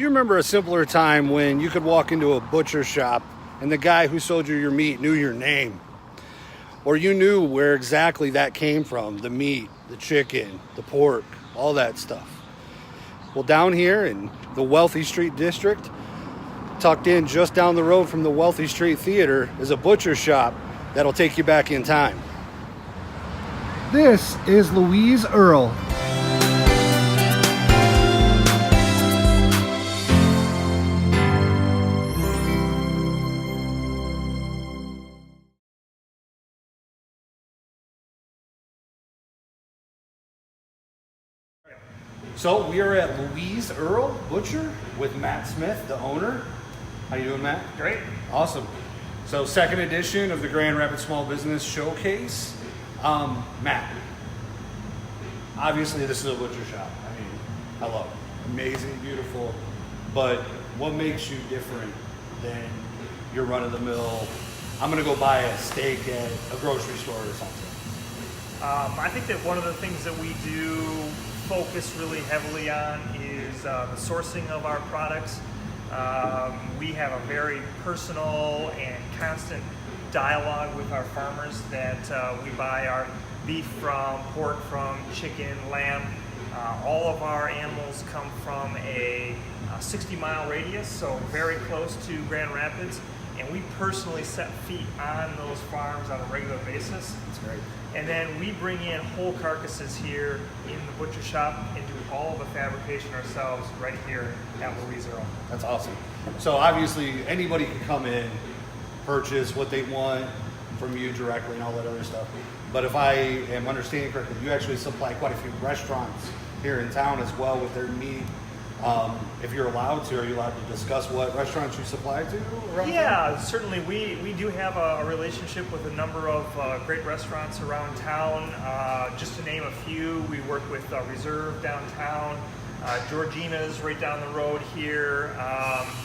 Do you remember a simpler time when you could walk into a butcher shop and the guy who sold you your meat knew your name? Or you knew where exactly that came from, the meat, the chicken, the pork, all that stuff. Well, down here in the Wealthy Street District, tucked in just down the road from the Wealthy Street Theater, is a butcher shop that'll take you back in time. This is Louise Earl. So we are at Louise Earl Butcher with Matt Smith, the owner. How you doing, Matt? Great. Awesome. So second edition of the Grand Rapids Small Business Showcase. Matt, obviously this is a butcher shop. I mean, I love it. Amazing, beautiful. But what makes you different than your run-of-the-mill, I'm going to go buy a steak at a grocery store or something? I think that one of the things that we do focus really heavily on is the sourcing of our products. We have a very personal and constant dialogue with our farmers that we buy our beef from, pork from, chicken, lamb. All of our animals come from a 60-mile radius, so very close to Grand Rapids. And we personally set feet on those farms on a regular basis. That's great. And then we bring in whole carcasses here in the butcher shop and do all of the fabrication ourselves right here at Louise Earl. That's awesome. So obviously anybody can come in, purchase what they want from you directly and all that other stuff. But if I am understanding correctly, you actually supply quite a few restaurants here in town as well with their meat. If you're allowed to, are you allowed to discuss what restaurants you supply to around Yeah, town? certainly. We do have a relationship with a number of great restaurants around town. Just to name a few, we work with Reserve downtown, Georgina's right down the road here,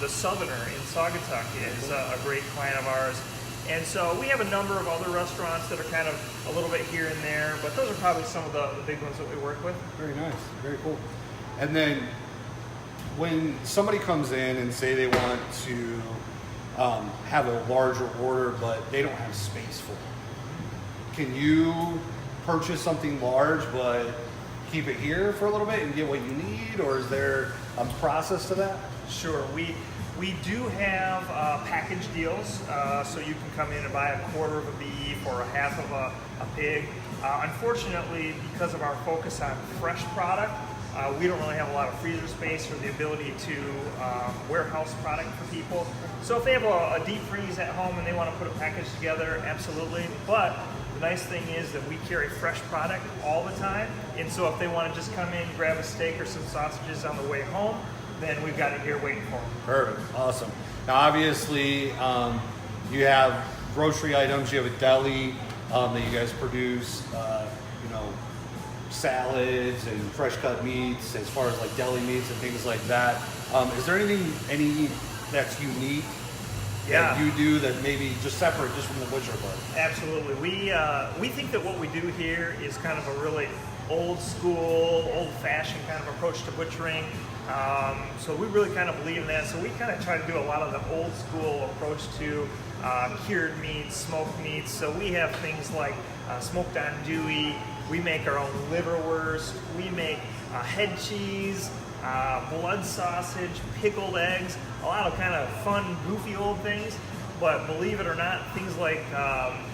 the Southerner in Saugatuck is a great client of ours. And so we have a number of other restaurants that are kind of a little bit here and there, but those are probably some of the big ones that we work with. Very nice, very cool. And then when somebody comes in and say they want to have a larger order, but they don't have space for it, can you purchase something large but keep it here for a little bit and get what you need, or is there a process to that? Sure. We do have package deals, so you can come in and buy a quarter of a beef or a half of a pig. Unfortunately, because of our focus on fresh product, we don't really have a lot of freezer space or the ability to warehouse product for people. So if they have a deep freeze at home and they want to put a package together, absolutely. But the nice thing is that we carry fresh product all the time. And so if they want to just come in, grab a steak or some sausages on the way home, then we've got it here waiting for them. Perfect, awesome. Now obviously you have grocery items, you have a deli that you guys produce, salads and fresh cut meats as far as like deli meats and things like that. Is there any that's unique that you do that maybe just separate just from the butcher part? Absolutely. We think that what we do here is kind of a really old school, old fashioned kind of approach to butchering. So we really kind of believe in that. So we kind of try to do a lot of the old school approach to cured meats, smoked meats. So we have things like smoked andouille. We make our own liverwurst. We make head cheese, blood sausage, pickled eggs, a lot of kind of fun, goofy old things. But believe it or not, things like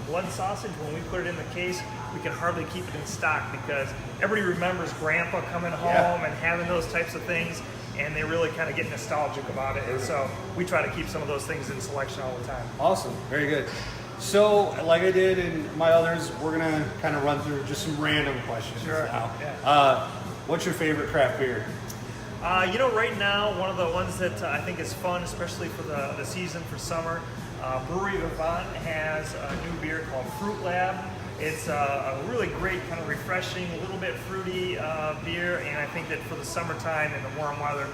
blood sausage, when we put it in the case, we can hardly keep it in stock because everybody remembers Grandpa coming home and having those types of things, and they really kind of get nostalgic about it. And so we try to keep some of those things in selection all the time. Awesome, very good. So, like I did in my others, we're gonna kind of run through just some random questions now. Yeah. What's your favorite craft beer? Right now, one of the ones that I think is fun, especially for the season for summer, Brewery Vivant has a new beer called Fruit Lab. It's a really great, kind of refreshing, a little bit fruity beer, and I think that for the summertime and the warm weather,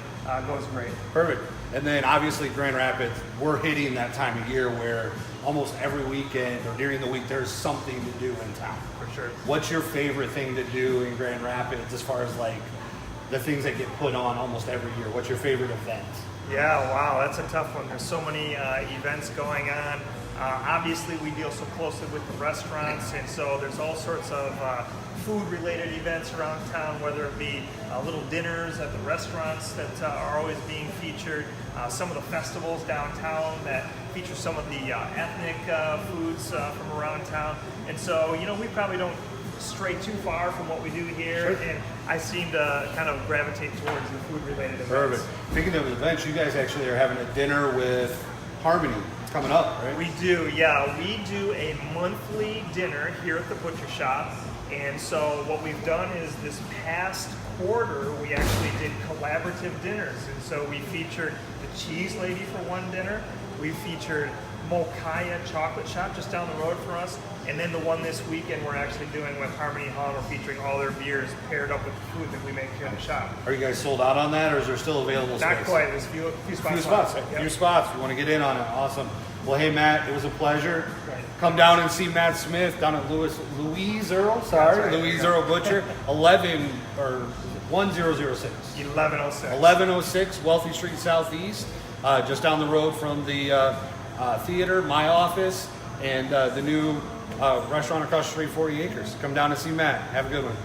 goes great. Perfect. And then obviously Grand Rapids, we're hitting that time of year where almost every weekend or during the week there's something to do in town. For sure. What's your favorite thing to do in Grand Rapids as far as like the things that get put on almost every year. What's your favorite event? Yeah, wow, that's a tough one. There's so many events going on. Obviously, we deal so closely with the restaurants, and so there's all sorts of food-related events around town, whether it be little dinners at the restaurants that are always being featured, some of the festivals downtown that feature some of the ethnic foods from around town. And so, you know, we probably don't stray too far from what we do here, Sure. and I seem to kind of gravitate towards the food-related events. Perfect. Speaking of events, you guys actually are having a dinner with Harmony coming up, right? We do, yeah. We do a monthly dinner here at the butcher shop. And so what we've done is this past quarter, we actually did collaborative dinners. And so we featured the Cheese Lady for one dinner. We featured Mokaya Chocolate Shop just down the road from us. And then the one this weekend we're actually doing with Harmony Hall. We're featuring all their beers paired up with the food that we make here in the shop. Are you guys sold out on that, or is there still available space? Not quite. There's a few spots. Few spots. Yep. Few spots. You want to get in on it. Awesome. Well, hey, Matt, it was a pleasure. Right. Come down and see Matt Smith down at Louise Earl. That's right. Louise Earl Butcher, 1006. 1106. 1106 Wealthy Street Southeast, just down the road from the theater, my office, and the new restaurant across the street, 40 Acres. Come down and see Matt. Have a good one.